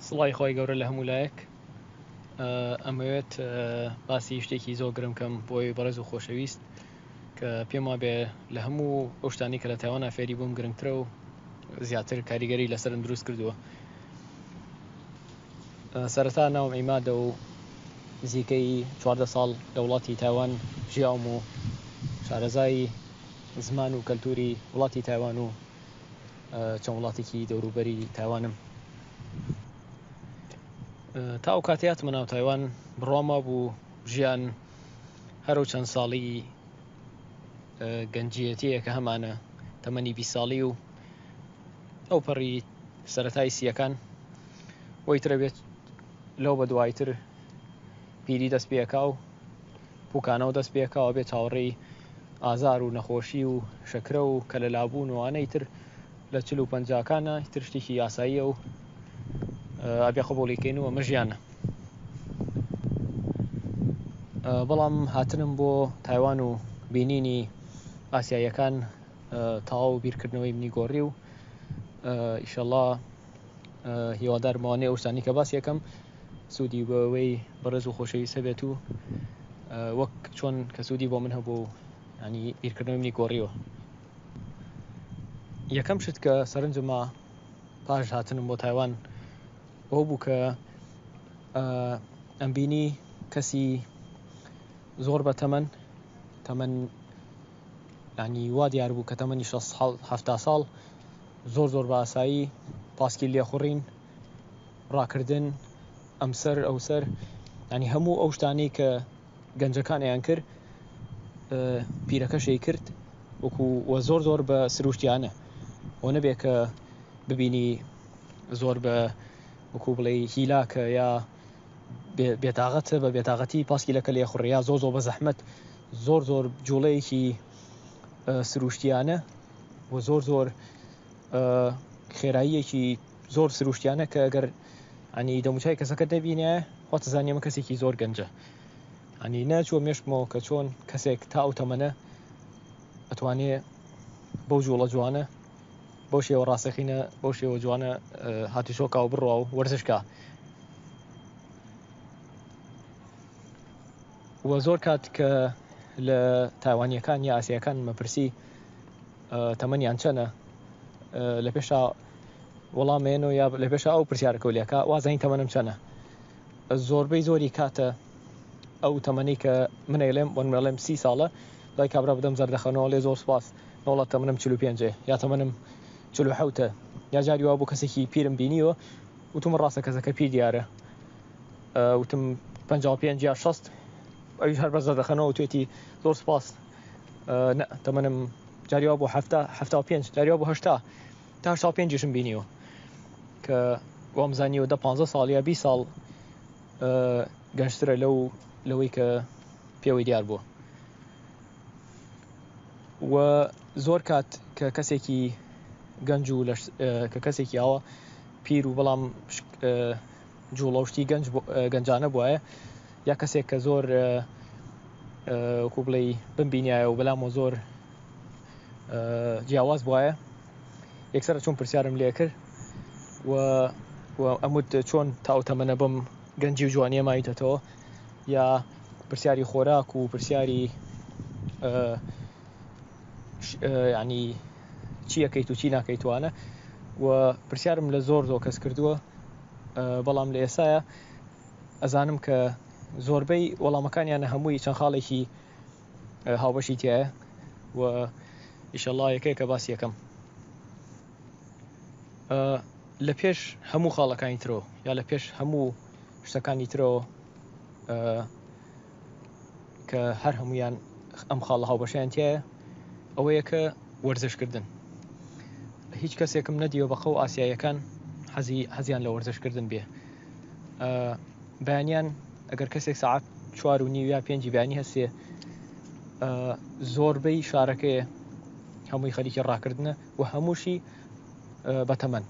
سڵای خۆی گەورە لە هەموو لایەک ئەمەوێت باسی شتێکی زۆر گرم کەم بۆی بەڕێز و خۆشەویست کە پێم وابێ لە هەموو ئەو شتانی کە لە تایوانە فێری بووم گرنگترە و زیاتر کاریگەری لەسەرم دروست کردووە. سەرەتا ناوم ئەیمادە و نزیکەی 14 ساڵ لە وڵاتی تایوان ژیاوم و شارەزای زمان و کەلتوری وڵاتی تایوان و چەند وڵاتێکی دەوروبەری تایوانم. تا ئەو کاتەیاتمە ناو تایوان بڕوامە بوو ژیان هەرو چەند ساڵی گەنجیەتیە کە هەمانە تەمەنی 20 ساڵی و ئەو پەڕی سەرەتای سیەکان وەی ترە بێت لەو بە دوایتر پیری دەست پێکا و پوکانەوە دەست پێکاوە بێت چاوەڕێی ئازار و نەخۆشی و شەکرە و کە لە لابوون وانەی تر لە 40-50کانە تر شتێکی یاساییە و ئەبێ قبوڵیکەین و ئەمە ژیانە. بەڵام هاتنم بۆ تایوان و بینینی ئاسیایەکان تەواو بیرکردنەوەی منی گۆڕی و ئیشەڵڵا هیوادارمەوانەیە ئەو شتانی کە باسی یەکەم سوودی بەوەی بەڕێز و خۆشەویستە بێت و وەک چۆن کە سوودی بۆ من هەبوو ینی بیرکردنەوەی منی گۆڕیەوە. یەکەم شت کە سەرنجمە پاش هاتنم بۆ تایوان ئەو بوو کە ئەمبینی کەسی زۆر بە تەمەن ینی وا دیار بوو کە تەمەنی 60-70 ساڵ زۆر بە ئاسایی پاسکی لێخوڕین، ڕاکردن، ئەمسەر ئەوسەر، ینی هەموو ئەو شتانەی کە گەنجەکانیان کرد پیرەکەشەی کرد وەکو زۆر بە سروشتیانە و نەبێ کە ببینی زۆر بە وەکو بڵێ هیلاکە یا بێتاقەتە بە بێتاقەتی پاسکی لەکە لێخوڕێ یا زۆر بە زەحمەت زۆر جوڵەیەکی سروشتیانە و زۆر خێراییەکی زۆر سروشتیانە کە ئەگەر ینی دەموچای کەسەکە دەبینێ خۆتەزانانی ئەمە کەسێکی زۆر گەنجە. ینی نەچوە مێشتمەوە کە چۆن کەسێک تا ئەو تەمەنە ئەتوانێ بەو جوڵە جوانە بەو شێوە ڕاستەخینە بەو شێوە جوانە هاتوشۆکا و بڕوا و وەرزشکا. وە زۆر کات کە لە تایوانیەکان یا ئاسیەکان مەپرسی تەمەنیان چەنە لە پێشا وەڵامێنەوە یا لە پێشا ئەو پرسیارەکە لێکا وازانی تەمەنم چەنە، زۆربەی زۆری کاتە ئەو تەمەنی کە منەیڵێم وەنمەڵێم 30 ساڵە لای کابرا بدەم زەردەخەنەوە لێ زۆر سپاس نەوڵات تەمەنم 45 یا تەمەنم 47 یا جاری وا بوو کەسێکی پیرم بینیوە وتم ڕاستە کەسەکە پیر دیارە وتم 55 یا 60 ئەویش هەر بە زەردەخەنەوە توێتی زۆر سپاس تەمەنم جاری وا بوو 75 جاری وا بوو 80 تا 85شم بینیوە کە وامزانیوە 15 ساڵ یا 20 ساڵ گەنجترە لەوەی کە پێوەی دیار بووە. و زۆر کات کە کەسێکی گەنج و کە کەسێکی ئاوە پیر و بەڵام جوڵەوشتی گەنجانە بواە یا کەسێک کە زۆر وەکو بڵێ بمبینایە و بەلامەوە زۆر جیاواز بواە یەکسەرە چۆن پرسیارم لێ کرد و ئەموت چۆن تا ئەو تەمەنە بم گەنجی و جوانیە مایتەتەوە یا پرسیاری خۆراک و پرسیاری ینی چیەکەیت و چی ناکەیتوانە و پرسیارم لە زۆر کەس کردووە بەڵام لە ئێسایە ئەزانم کە زۆربەی وەڵامەکانیانە هەمووی چەند خاڵێکی هاوبەشی تایە و ئیشەڵڵا یەکەیە کە باسی یەکەم لە پێش هەموو خاڵەکانی ترەوە یا لە پێش هەموو شتەکانی ترەوە کە هەر هەمویان ئەم خاڵە هاوبەشیان تایە ئەوەیە کە وەرزشکردن. هیچ کەسێکم نەدیوە بەخەو ئاسیایەکان حەزیان لە وەرزشکردن بێ. بەیانیان ئەگەر کەسێک سەعات 4:30 یا 5 بەیانی هەستێ زۆربەی شارەکەیە هەمووی خەریکی ڕاکردنە و هەمووشی بە تەمەن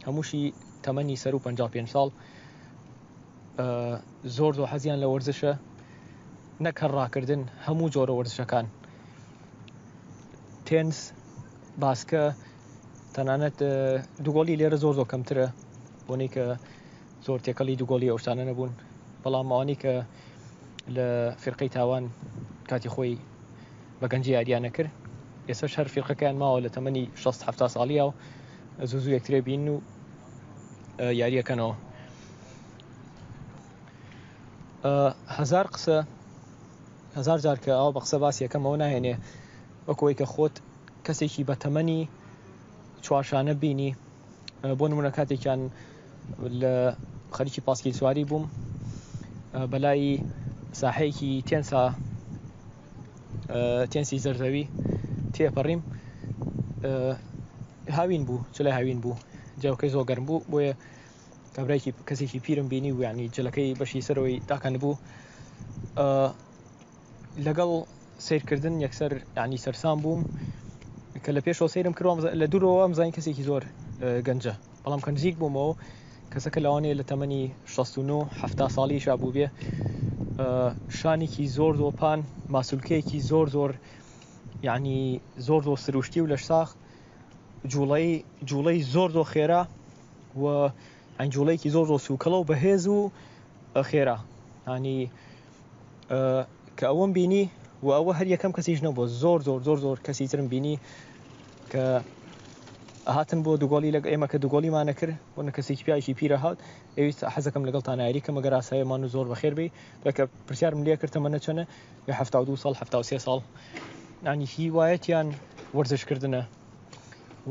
هەمووشی تەمەنی سەر و 55 ساڵ زۆر حەزیان لە وەرزشە نەک هەر ڕاکردن هەموو جۆرە وەرزشەکان تێنس باسکە تەنانەت دووگۆڵی لێرە زۆر کەمترە بۆنەی کە زۆر تێکەڵی دووگۆڵی ئەو شتانە نەبوون بەڵام ئەوانەی کە لە فیرقەی تاوان کاتی خۆی بە گەنجی یاریانە کرد ئێستا هەر فیرقەکەیان ماوە لە تەمەنی 60-70 ساڵیە و زوو یەکترێ بین و یاریەکەنەوە. هەزار قسە هەزار جار کە ئەو بە قسە باسی یەکەمەوە ناهێنێ وەکەوەی کە خۆت کەسێکی بە تەمەنی چوارشانە بینی. بۆ نمونە کاتێکیان لە خەریکی پاسکیل سواری بووم بەلای ساحەیەکی تێنسی زەردەوی تێپەڕیم هاوین بوو چ لای هاوین بوو جاوکەی زۆر گەرم بوو بۆیە کابرایکی کەسێکی پیرم بینی و یانی جلەکەی بەشی سەرەوەی داکەن بوو لەگەڵ سیرکردن یەکسەر ینی سەرسام بووم کە لە پێشەوە سیرم کردوم لە دوورەوە ئەمزانی کەسێکی زۆر گەنجە بەڵام کە نزیک بوومەوە کەسەکە لەوانەیە لە تەمەنی 69-70 ساڵیشا بوو بێ شانێکی زۆر زۆپان ماسولکەیەکی زۆر یعنی زۆر سروشتی و لە ساخ جوڵەی زۆر خێرا و جوڵەیەکی زۆر سوکەڵە و بەهێز و خێرا ینی کە ئەوەم بینی و ئەوە هەر یەکەم کەسیش نەبووە زۆر کەسی ترم بینی کە هاتن بۆ دووگۆڵی لە ئێمە کە دووگۆڵیمانە کرد بۆ کەسێکی پیاوێکی پیرە هات ئەویست حەزەکەم لەگەڵتان یاری کەمە گەر ئاساییمان و زۆر بەخێر بێ کە پرسیارم لێ کرد تەمەنە چەنە 72 ساڵ 73 ساڵ ینی هیوایەتیان وەرزشکردنە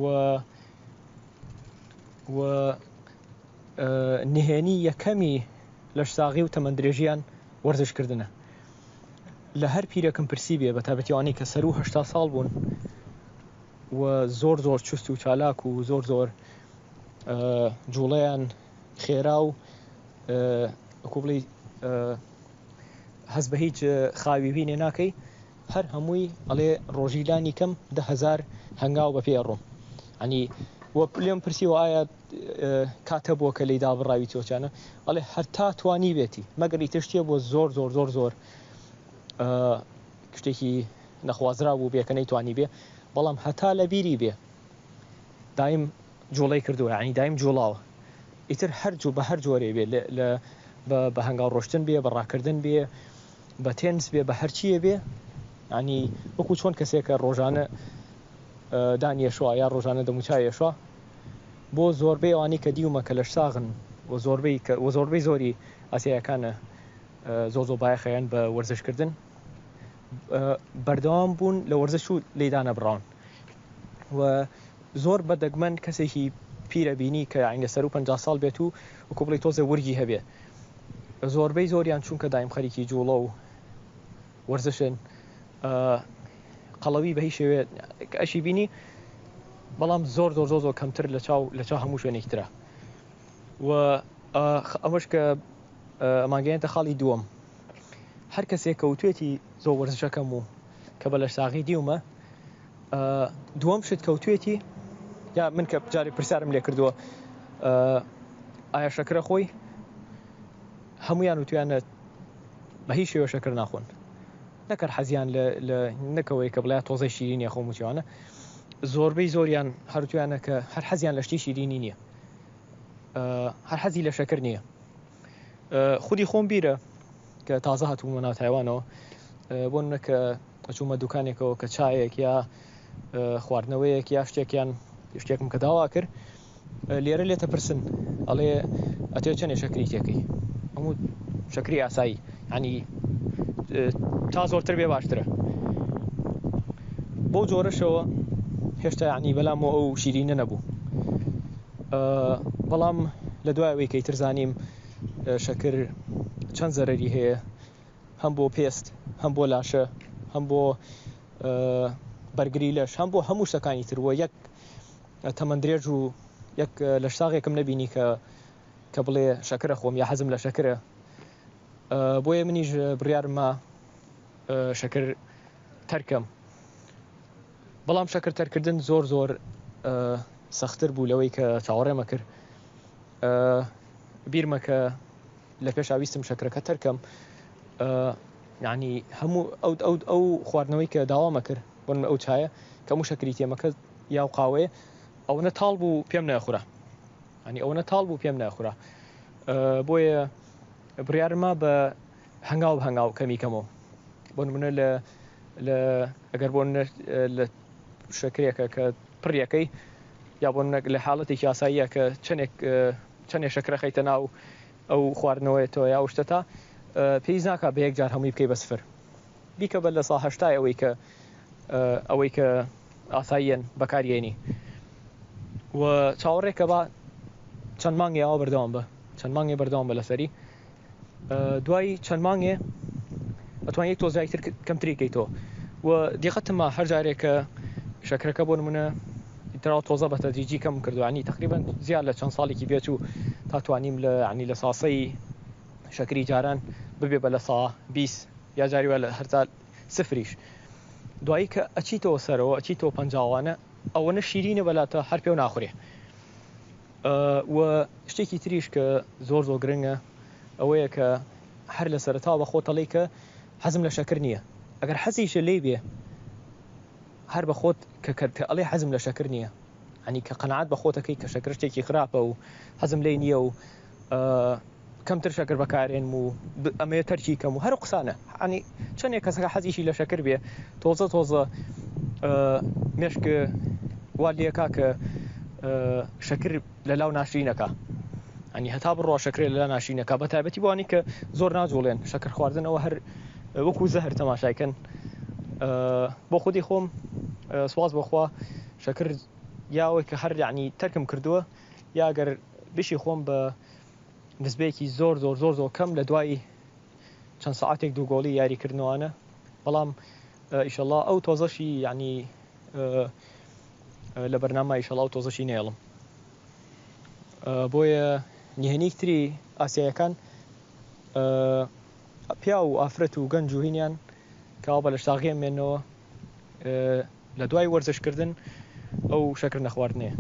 و نهێنی یەکەمی لە ساغی و تەمەندرێژیان وەرزشکردنە لە هەر پیرەکەم پرسی بێ بە تابەتیوانەی کە سەر و 80 ساڵ بوون و زۆر چست و چالاک و زۆر جوڵەیان خێرا و وەکو بڵێ هەست بە هیچ خاوی بینێ ناکەی هەر هەمووی ئەڵێ ڕۆژیلانی کەم 10,000 هەنگاو بە پێ ڕۆم ینی وە لێم پرسیوە ئایا کاتە بووە کە لی دابڕاوی تۆچانە ئەڵێ هەر تا توانی بێتی مەگەری تشتێ بۆ زۆر شتێکی نەخوازرا بوو بێ کە نەیتوانی بێ بەڵام هەتا لە بیری بێ دایم جوڵەی کردووە ینی دایم جوڵاوە ئیتر بە هەر جۆرێ بێ بە هەنگاو ڕۆشتن بێ بە ڕاکردن بێ بە تێنس بێ بە هەرچیە بێ ینی وەکو چۆن کەسێکە ڕۆژانە دانیێشوە یا ڕۆژانە دەموچایێشوە بۆ زۆربەی ئەوانەی کە دیومە کە لە ساغن و زۆربەی زۆری ئاسیایەکانە زۆر بایەخەیان بە وەرزشکردن بەردەوام بوون لە وەرزش و لێدانە بڕاون و زۆر بەدەگمەن کەسێکی پیرە بینی کە عینە سەر و 50 ساڵ بێت و وەکو بڵێ تۆزە وەرگی هەبێ زۆربەی زۆریان چونکە دایم خەریکی جوڵە و وەرزشن قەڵەوی بە هیچ شێوێ ئەشی بینی بەڵام زۆر کەمتر لە چاو هەموو شوێنێکی ترە و ئەمەش کە ئەمانگەیەنتە خاڵی دووەم هەر کەسێک کەوتوێتی زۆر وەرزشەکەم و کە بە لە ساغی دیومە دووەم شت کەوتوێتی یا من کە جارێ پرسیارم لێ کردووە ئایا شەکرە خۆی هەمویان وتویانە بە هیچ شێوە شەکر ناخۆن نەکەر حەزیان لە نەکەوەی کە بڵای تۆزەی شیرینیە خۆم وتیوانە زۆربەی زۆریان هەرتویانە کە هەر حەزیان لە شتی شیرینی نییە هەر حەزی لە شەکر نییە خودی خۆم بیرە کە تازە هاتوومە ناو تایوانەوە بۆ نمونە کە ئەچوومە دوکانێکەوە کە چایەک یا خواردنەوەیەک یا شتێکم کە داوا کرد لێرە لێتە پرسن ئەڵێ ئەتێ چەندێ شەکری تێکەی هەموو شەکری ئاسایی ینی تا زۆرتر بێ باشترە بۆ جۆرەشەوە هێشتا ینی بەلامەوە ئەو شیرینە نەبوو بەڵام لە دوایەوەی کەی ترزانیم شەکر چەند زەرەری هەیە هەم بۆ پێست هەم بۆ لاشە هەم بۆ بەرگری لەش هەم بۆ هەموو شتەکانی تر وە یەک تەمەندرێژ و یەک لە شتاغێکم نەبینی کە بڵێ شەکرە خۆم یا حەزم لە شەکرە بۆیە منیش بڕیارمە شەکر تەرکەم بەڵام شەکر تەرکردن زۆر سەختتر بوو لەوەی کە چاوەڕێمە کرد بیرمە کە لە پێش ئاویستم شەکرەکە تەرکەم یعنی هەموو ئەو خواردنەوەی کە داوامە کرد بۆن ئەو چایە کە هەموو شەکری تێمەکە یا و قاوەیە ئەوەنە تاڵ بوو پێم نەخورا ینی ئەوەنە تاڵ بوو پێم نەخورا بۆیە بڕیارمە بە هەنگاو کەمیکەمەوە بۆ نمونە ئەگەر بۆ لە شەکرێکە کە پڕیەکەی یا بۆ لە حاڵەتێکی یاساییە کە چەندێک شەکرە خەیتە ناو ئەو خواردنەوەی تۆ یا شتە تا پێویست ناکات بە یەک جار هەمووی بکەی بە سفر بیکە بە لە سا هەشتای ئەوەی کە ئاساییەن بەکارێنی و چاوەڕێکە بە چەند مانگێ ئەوە بەردەوام بە چەند مانگێ بەردەوام بە لەسەری دوای چەند مانگێ ئەتوانیت تۆزای تر کەمتری بکەیتەوە و دیقەتمە هەر جارێکە شەکرەکە بۆ نمونە تەواو تۆزە بە تەدریجی کەم کردوانی تقریبا زیاد لە چەند ساڵێکی بێچوو تا توانیم لە ساسەی شەکری جاران ببێ بە لە سا 20 یا جاریوە لە هەرتا سفریش دوایی کە ئەچیتەوە سەرەوە ئەچیتەوە پەنجاوانە ئەوەنە شیرینە بەلاتە هەر پێ و ناخورێ و شتێکی تریش کە زۆر گرنگە ئەوەیە کە هەر لە سەرەتا بە خۆتەڵی کە حەزم لە شەکر نییە ئەگەر حەزیشە لێ بێ هەر بە خۆت کە ئەڵێ حەزم لە شەکر نییە ینی کە قەنەعات بە خۆتەکەی کە شەکر شتێکی خراپە و حەزم لێ نییە و کەمتر شەکر بەکارێن و ئەمەیە تەرکی کەم و هەر قسانە ینی چەندێک کەسەکە حەزیشی لە شەکر بێ تۆزە مێشک وا لێکا کە شەکر لە لاو ناشرینەکە ئەنی هەتا بڕۆ شەکرێ لە ناشرینەکە بە تایبەتی بوانی کە زۆر ناجوڵێن شەکر خواردنەوە هەر وەکو زەهر تەماشایکەن بۆ خودی خۆم سواز بۆخوا شەکر یاوەی کە هەر یعنی تەرکم کردووە یاگەر بشی خۆم بە نسبەیەکی زۆر کەم لە دوای چەند ساعتێک دووگۆڵی یاریکردنەوەانە بەڵام ئیشەڵڵا ئەو تۆزەشی یعنی لە بەرنامە ئیشەڵڵا ئەو تۆزەشی نێڵم بۆیە نهێنیکتری ئاسیایەکان پیا و ئافرەت و گەنج و هینیان کاوا بە لە شتاغیان مێنەوە لە دوای وەرزشکردن ئەو شەکر نەخواردنێ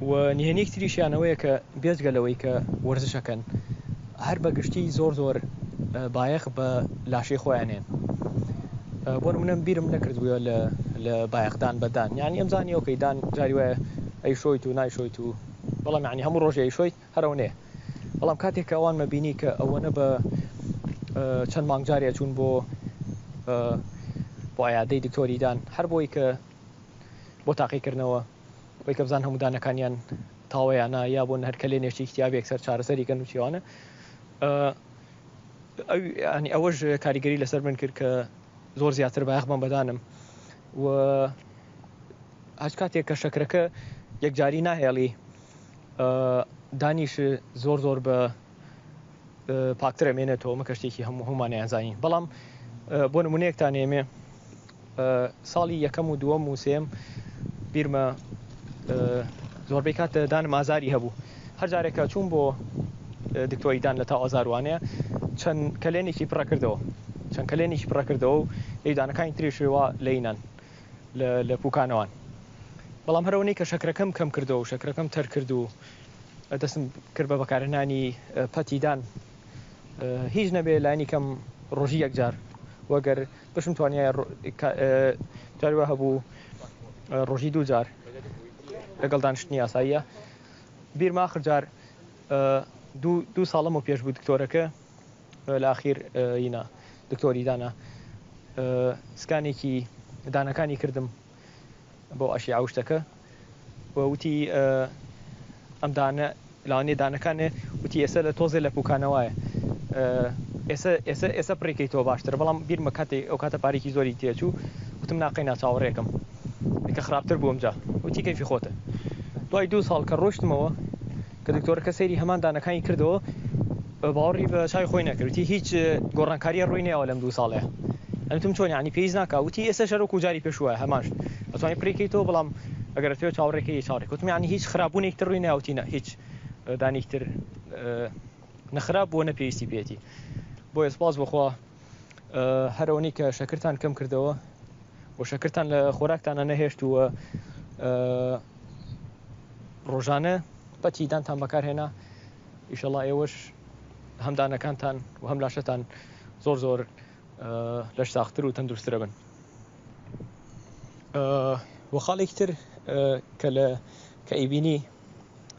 و نهێنیکتریشیانەوەیە کە بێجگەلەوەی کە وەرزشەکەن هەر بەگشتی زۆر بایەخ بە لاشەی خۆیانێن بۆ نمونە بیرم نەکردووە لە بایەخدان بەدان یعنی ئەمزانی ئەوکەی دان جاری وایە ئەی شۆیت و نایشۆیت و بەڵام یعنی هەموو ڕۆژێ شۆیت هەرەو نێ بەڵام کاتێک کە ئەوان مەبینی کە ئەوەنە بە چەند مانگ جارێ چوون بۆ عیادەی دکتۆری دان هەر بۆی کە بۆ تاقیکردنەوە بۆی کە بزان هەموو دانەکانیان تاوەیانە یا بۆ هەر کلێنێکی کتیابێک سەر چارەسەریکەن و چیوانە ینی ئەوەش کاریگەری لەسەر من کرد کە زۆر زیاتر بایەخ بم بەدانم و هەچ کاتێک کە شەکرەکە یەکجاری ناهێڵی دانیش زۆر بە پاکترە مێنێتەوە مەکە شتێکی هەمومانیان زانین بەڵام بۆ نمونەیەکتان ئێمێ ساڵی یەکەم و دووەم و سێم بیرمە زۆربەی کاتە دانم ئازاری هەبوو هەر جارێکە چوون بۆ دکتۆری دان لە تا ئازاروانەیە چەند کەلێنێکی پڕەکردەوە و دانەکانی تریشوا لەینان لە پوکانەوان بەڵام هەرەوەی کە شەکرەکەم کەم کردەوە و شەکرەکەم تەر کرد و دەستم کرد بە بەکارهێنانی پەتیدان هیچ نەبێ لانی کەم ڕۆژی یەکجار وەگەر بشم توانایە جاروە هەبوو ڕۆژی دوو جار لەگەڵ دانیشتنی یاساییە بیرمە آخر جار دوو ساڵەم و پێش بوو دکتۆرەکە لە ئاخیر ینا دکتۆری دانە سکانێکی دانەکانی کردم بۆ ئەشی عوشتەکە وتی ئەم دانە لاوانێ دانەکانێ وتی ئێستا لە تۆزێ لە پوکانەوەیە ئێستا پڕێکەیتەوە باشتر بەڵام بیرمە کاتێک ئەو کاتە پارێکی زۆری تێچوو وتم ناقەی ناچاوەڕێکم کە خراپتر بووم جا وتی کەیفی خۆتە دوای 2 ساڵ کە ڕۆشتمەوە کە دکتۆرەکە سەیری هەمان دانەکانی کردەوە باوەڕی بە چای خۆی نەکردی هیچ گۆڕانکاریە ڕووی نێەوە لەم 2 ساڵەیە ئەتم چۆن ینی پێویست ناکە وتی ئێستا شەرۆک و جاری پێشووە هەمانش ئەتوانی پڕێکەیتەوە بەڵام ئەگەر توێ چاوەڕێکی چاوەڕێک وتم ینی هیچ خراپبوونێکتر ڕووی ناوتینە هیچ دانیکتر نەخراپ بۆ نەپێویستی پێێتی بۆیە سپاس بخوا هەرەوەنی کە شەکرتان کەم کردەوە و شەکرتان لە خۆراکتانە نەهێشتووە ڕۆژانە پەتی دانتان بەکارهێنا ئیشەڵڵا ئێوەش هەم دانەکانتان و هەم لاشەتان زۆر لەش ساختر و تەندروسترە بن وە خاڵێکی تر کە ئیبینی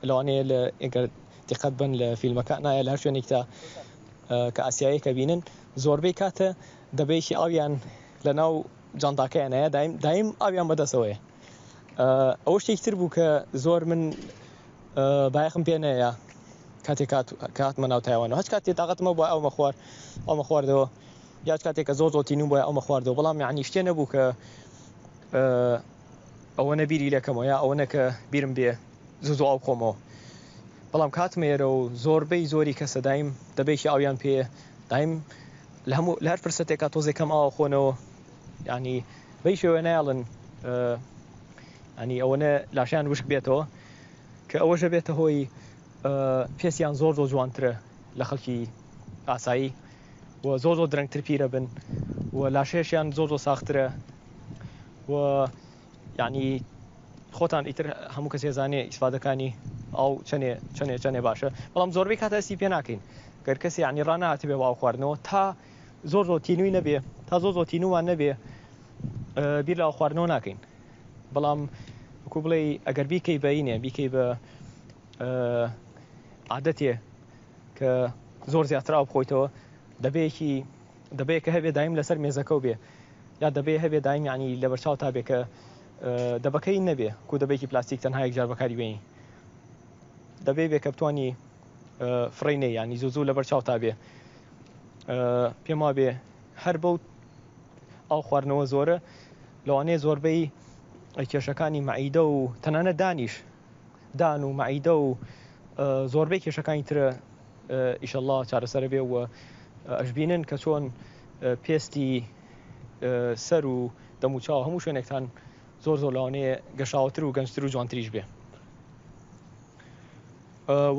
لەوانەیە لە ئەگەر دقت بن لە فیلمەکە نایە لە هەر شوێنێکدا کە ئاسیاییەکە بینن زۆربەی کاتە دەبێکی ئاویان لە ناو جانتاکەیانەیە دایم ئاویان بەدەستەوەیە ئەوە شتێکتر بوو کە زۆر من بایەخم پێ نەیە کاتێک کاتمە ناو تایوانەوە هەچ کاتێک تااقەتمە بۆ ئەومە خواردەوە یا کاتێک کە زۆر تینوم بۆ ئەومە خواردەوە بەڵام یعنی شتێ نەبوو کە ئەوە نەبیری لەکەمەوە یا ئەوە نەکە بیرم بێ زوو ئاو خۆمەوە بەڵام کاتمێرە و زۆربەی زۆری کەسە دایم دەبێکی ئاویان پێ دایم لە هەر فرسەتێکا تۆزێکەم ئاوە خۆنەوە ینی بەی شێوە نایڵن ینی ئەوەنە لاشیان وشک بێتەوە کە ئەوەشە بێتە هۆی پێسیان زۆر جوانترە لە خەڵکی ئاسایی و زۆر درەنگتر پیرە بن و لاشێشیان زۆر ساخترە و ینی خۆتان ئیتر هەموو کەسێ زانێ ئیسفادەکانی ئەو چەنێ باشە بەڵام زۆربەی کاتە ئەستی پێ ناکەین گەر کەسی ینی ڕانەهاتی بێ باو خواردنەوە تا زۆر تینووی نەبێ تا زۆر تینووان نەبێ بیر لە خواردنەوە ناکەین بەڵام وەکو بڵێ ئەگەر بیکەی بەینێ بیکەی بە عادەتێ کە زۆر زیاتر ئاو بخۆیتەوە دەبێت کە هەبێ دایم لەسەر مێزەکە بێ یا دەبێ هەبێ دایم ینی لە بەرچاو تا بێ کە دەبەکەی نەبێ کو دەبێکی پلاستیک تەنها یەکجار بەکاری بێنی دەبێ بێ کە بتوانی فڕینێ ینی زوو لە بەرچاو تا بێ پێم وا بێ هەر بەو ئاو خواردنەوە زۆرە لەوانەیە زۆربەی کێشەکانی مەعیدە و تەنانەت دان و مەعیدە و زۆربەی کێشەکانی ترە ئیشەڵڵا چارەسەر بێ و ئەشبینن کە چۆن پێستی سەر و دەموچاو هەموو شوێنێکتان زۆر لەوانەیە گەشاوتر و گەنجتر و جوانتریش بێ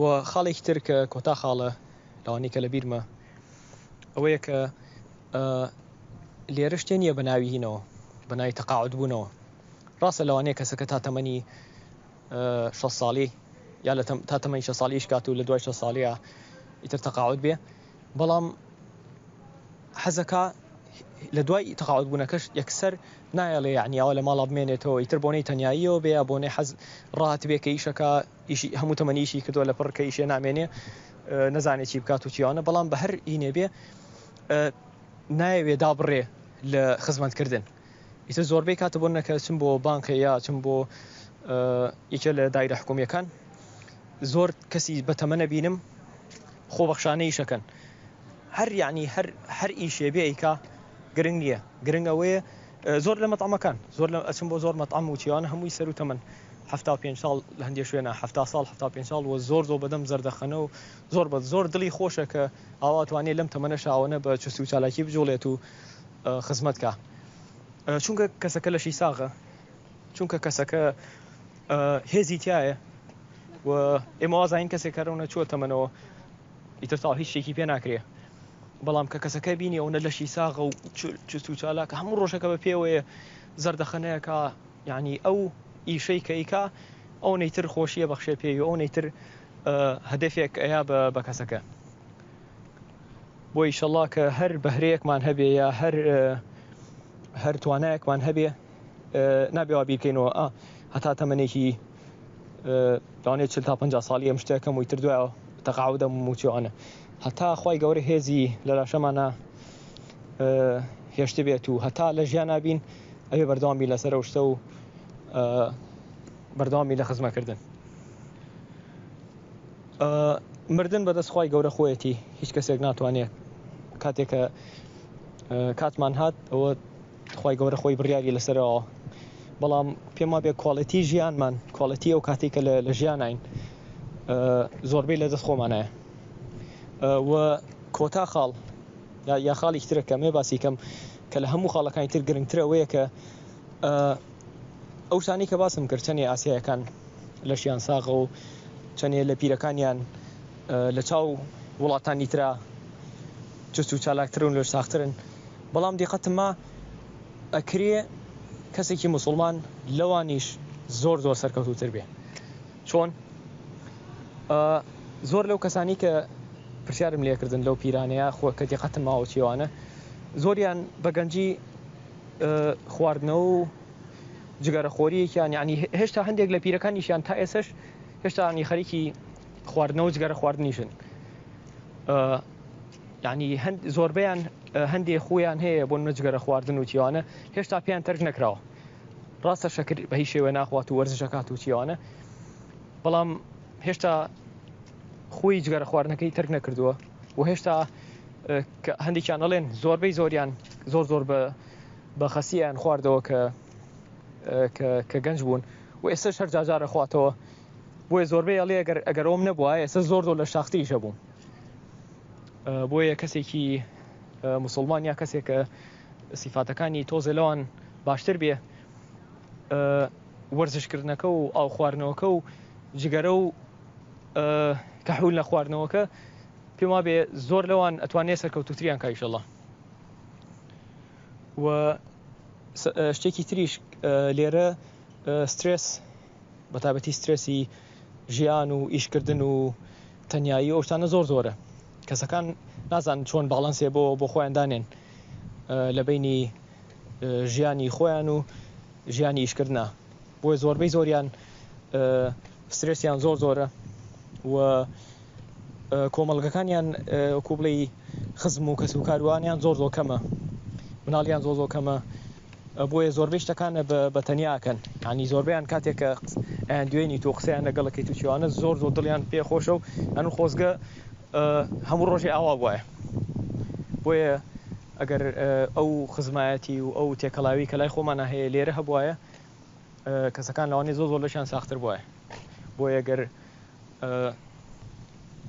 و خاڵێکی تر کە کۆتا خاڵە لەوانەیە کە لە بیرمە ئەوەیە کە لێرە شتێ نییە بەناوی هینەوە بەناوی تەقاعود بوونەوە ڕاستە لەوانەیە کەسەکە تا تەمەنی 6 ساڵی یا تا تەمەنی 6 ساڵیش کات و لە دوای 6 ساڵیە ئیتر تەقاعود بێ بەڵام حەزەکە لە دوای تەقاعود بوونەکەش یەکسەر نایەڵێ یعنی ئەوە لە ماڵا بمێنێتەوە ئیتر بۆنەی تەنیاییەوە بێ یا بۆنەی حەز ڕاهات بێ کە ئیشەکە هەموو تەمەنیشی کردووە لە پڕ کە ئیشێ نامێنێ نەزانێت چی بکات و چیوانە بەڵام بە هەر ئینێ بێ نایەوێ دابڕێ لە خزمەتکردن ئیتر زۆربەی کاتە بۆ نەکە چم بۆ بانکە یا چم بۆ یەکێ لە دایرە حکومیەکان زۆر کەسی بەتەمەنە بینم خۆبەخشانەی ئیشەکەن هەر یعنی هەر ئیشێ بێ ئیکا گرنگ نییە گرنگ ئەوەیە زۆر لە مەطعمەکان زۆر ئەچم بۆ زۆر مەطعم و چیوانە هەمووی سەر و تەمەن 75 ساڵ لە هەندێک شوێنە 70 ساڵ 75 ساڵ و زۆر بەدەم زەردەخەنە و زۆر دڵی خۆشە کە ئاواتوانێت لەم تەمەنە شاوانە بە چست و چالاکی بجوڵێت و خزمەتکە چونکە کەسەکە لەشی ساغە چونکە کەسەکە هێزی تایە و ئێمە وازین کەسێک کارەونە چوە تەمەنەوە ئیتر تا هیچ شتێکی پێ ناکرێ بەڵام کە کەسەکە بینی ئەوە لەشی ساغە و چست و چالاکە هەموو ڕۆژەکە بە پێوەیە زەردەخەنەیەکە یعنی ئەو ئیشەی کە ئیکا ئەو نەیتر خۆشیە بەخشێ پێوی ئەو نەیتر هەدەفێک ئەیا بە کەسەکە بۆ ئیشەڵڵا کە هەر بەهرەیەکمان هەبێ یا هەر توانایەکمان هەبێ نابێوا بیرکەینەوە هەتا تەمەنێکی لەوانێت 40 تا 50 ساڵی ئەم شتێکەم و ئیتر دوایەوە تەقاعودەم موچوانە هەتا خی گەورە هێزی لە لاشەمانە هێشت بێت و هەتا لە ژیان نبین ئەوێ بەردەوامی لەسەر شتە و بەردەوامی لە خزمەکردن مردن بەدەستخوای گەورە خۆیەتی هیچ کەسێک ناتوانێت کاتێکە کاتمان هات ئەوە خی گەورە خۆی بڕیاری لەسەرەوە بەڵام پێم وابێ کواڵەتی ژیانمان کواڵەتی ئەو کاتێکە لە ژیانین زۆربەی لە دەست خۆمانایە و کۆتا خاڵ یا خاڵی ترە کەمێ باسی کەم کە لە هەموو خاڵەکانی تر گرنگترەوەیە کە ئەو شتانی کە باسم کرد چەندێ ئاسیایەکان لەشیان ساغە و چەندێ لە پیرەکانیان لە چاو وڵاتانی ترا جست و چالاکترن لەش ساخترن بەڵام دیقەتما ئەکرێ کەسێکی موسڵمان لەوانیش زۆر سەرکەوتوتر بێ چۆن زۆر لەو کەسانی کە پرسیارم لێکردن لەو پیرانەیە خۆ کە دیقەتم ماوە چیوانە زۆریان بەگەنجی خواردنەوە و جگەرەخۆریەکیان یعنی هێشتا هەندێک لە پیرەکانیشیان تا ئێسش هێشتا ینی خەریکی خواردنەوە جگەرە خواردنیشن ینی زۆربیان هەندێک خۆیان هەیە بۆ نەجگەرە خواردن و چیوانە هێشتا پێیان تەرک نەکراوە ڕاستە شەکر بە هیچ شێوە ناخوات و وەرزشەکات و چیوانە بەڵام هێشتا خۆی جگەرە خواردنەکەی تەرک نەکردووە و هێشتا هەندێکیان ئەڵێن زۆربەی زۆریان زۆر بە خەسییان خواردەوە کە گەنج بوون و ئێستا هەر جاجارە خواتەوە بۆیە زۆربەی ئەڵێ ئەگەر ئەوم نەبووە ئێستا زۆر لە شاختیشە بووم بۆیە کەسێکی مسلمان یا کەسێک کە سیفاتەکانی تۆزە لەوان باشتر بێ وەرزشکردنەکە و ئاو خواردنەوەکە و جگەرە و کەحول لە خواردنەوەکە پێم وا بێ زۆر لەوان ئەتوانێت سەرکەوتوتریان کا ئینشەڵڵا و شتێکی تریش لێرە سترێس بەتابەتی سترێسی ژیان و ئیشکردن و تەنیایی ئەو شتانە زۆرە کەسەکان نازان چۆن باڵەنسێ بۆ خۆیان دانێن لە بینی ژیانی خۆیان و ژیانی ئیشکردنە بۆیە زۆربەی زۆریان سترێسیان زۆرە و کۆمەڵگەکانیان وەکو بڵێ خزم و کەس و کاروانیان زۆر کەمە مناڵیان زۆر کەمە بۆیە زۆربەی شتەکانە بە تەنیاکەن ینی زۆربیان کاتێک کە ئەیان دوێنی تۆ قسەیان لەگەڵەکەی تووچوانە زۆر دڵیان پێخۆشە و ئەن خۆزگە هەموو ڕۆژێ ئاوا بواە بۆیە ئەگەر ئەو خزمایەتی و ئەو تێکەڵاوی کە لای خۆمانە هەیە لێرە هەبواە کەسەکان لەوانەیە زۆر لەشیان ساختر بواە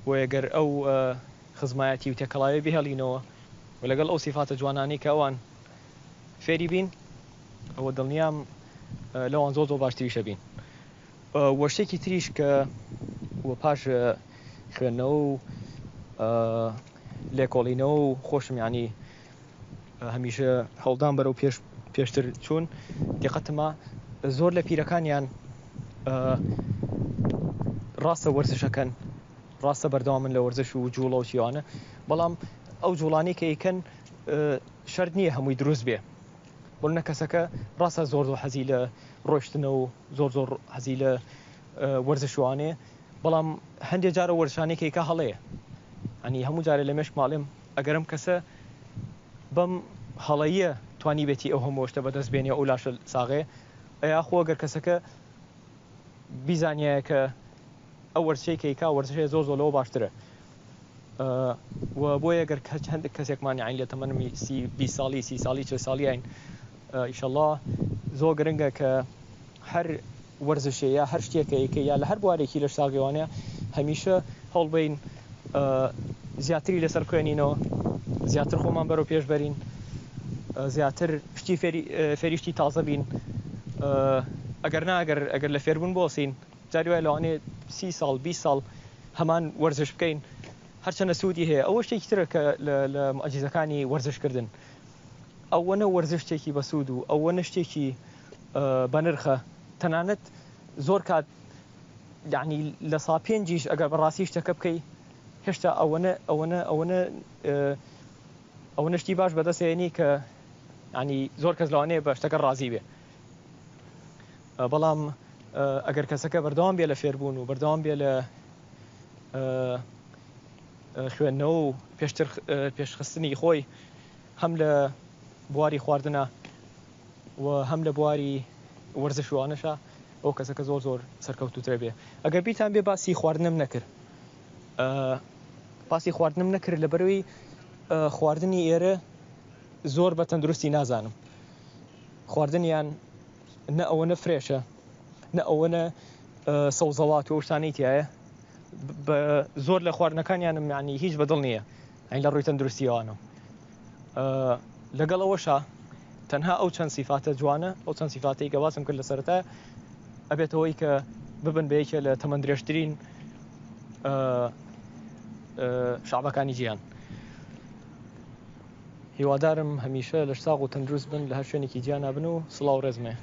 بۆیە گەر ئەو خزمایەتی و تێکەڵاوی بهێڵینەوە و لەگەڵ ئەو سیفاتە جوانانی کە ئەوان فێری بین ئەوە دڵنیام لەوان زۆر باشتریشە بین وە شتێکی تریش کە وە پاش خوێندنەوە و لێکۆڵینەوە و خۆشم ینی هەمیشە هەوڵدان بەرەو پێشتر چوون دقەتمە زۆر لە پیرەکانیان ڕاستە وەرزشەکەن ڕاستە بەردەوامن لە وەرزش و جوڵە و چیوانە بەڵام ئەو جوڵانی کە ئیکەن شەرت نییە هەمووی دروست بێ بۆ کەسەکە ڕاستە زۆر حەزی لە ڕۆشتنە و زۆر حەزی لە وەرزشوانێ بەڵام هەندێک جارە وەرزشانێکێکە هەڵەیە ئەنی هەموو جارە لە مێشک ماڵێم ئەگەرم کەسە بەم هەڵەیە توانی بێتی ئەو هەموو شتە بەدەست بێنێ ئەو لاشە ساغێ ئەیا خۆ گەر کەسەکە بیزانایە کە ئەو وەرزشەیەکەیکا وەرزشەیە زۆر لەوە باشترە و بۆیە گەر هەندێک کەسێکمان عین لە تەمەنمی 20 ساڵی 30 ساڵی 40 ساڵی عین ئینشەڵڵا زۆر گرنگە کە هەر وەرزشێ یا هەر شتێکەیەکە یا لە هەر بوارێکی لە ساڵگەوانەیە هەمیشە هەڵبین زیاتری لەسەر خوێنینەوە زیاتر خۆمان بەرەو پێش بەرین زیاتر شتی فێریشتی تازە بین ئەگەر لە فێربوون بۆسین جاری وای لەوانێ 30 ساڵ 20 ساڵ هەمان وەرزش بکەین هەرچەندە سوودی هەیە ئەوە شتێکی ترە کە لە مەعجیزەکانی وەرزشکردن ئەوەنە وەرزش شتێکی بەسوود و ئەوەنە شتێکی بەنرخە تەنانەت زۆر کات یعنی لە سا پێنجیش ئەگەر بەڕاستی شتەکە بکەی هێشتا ئەوەنە شتی باش بەدەستێنی کە ینی زۆر کەس لەوانەیە بە شتەکە ڕازی بێ بەڵام ئەگەر کەسەکە بەردەوام بێ لە فێربوون و بەردەوام بێ لە خوێندنەوە و پێشخستنی خۆی هەم لە بواری خواردنە و هەم لە بواری وەرزشوانەشە ئەو کەسەکە زۆر سەرکەوتوترە بێ ئەگەر بیتان بێ باسی خواردنم نەکرد لەبەرەوەی خواردنی ئێرە زۆر بە تەندروستی نازانم خواردنیان نە ئەوەنە فرێشە نە ئەوەنە سەوزەڵات و شتانەی تایە زۆر لە خواردنەکانیانم ینی هیچ بەدڵ نییە ئەین لە ڕووی تەندروستیەوانە لەگەڵ ئەوەشە تەنها ئەو چەند سیفاتە جوانە ئەو چەند سیفاتەی کە باسم کرد لە سەرەتا ئەبێتەوەی کە ببن بەیەکە لە تەمەن درێژترین شعبەکانی جیهان هیوادارم هەمیشە لە ساغ و تەندروست بن لە هەر شوێنێکی جیانە بن و سڵاو ڕێزمێ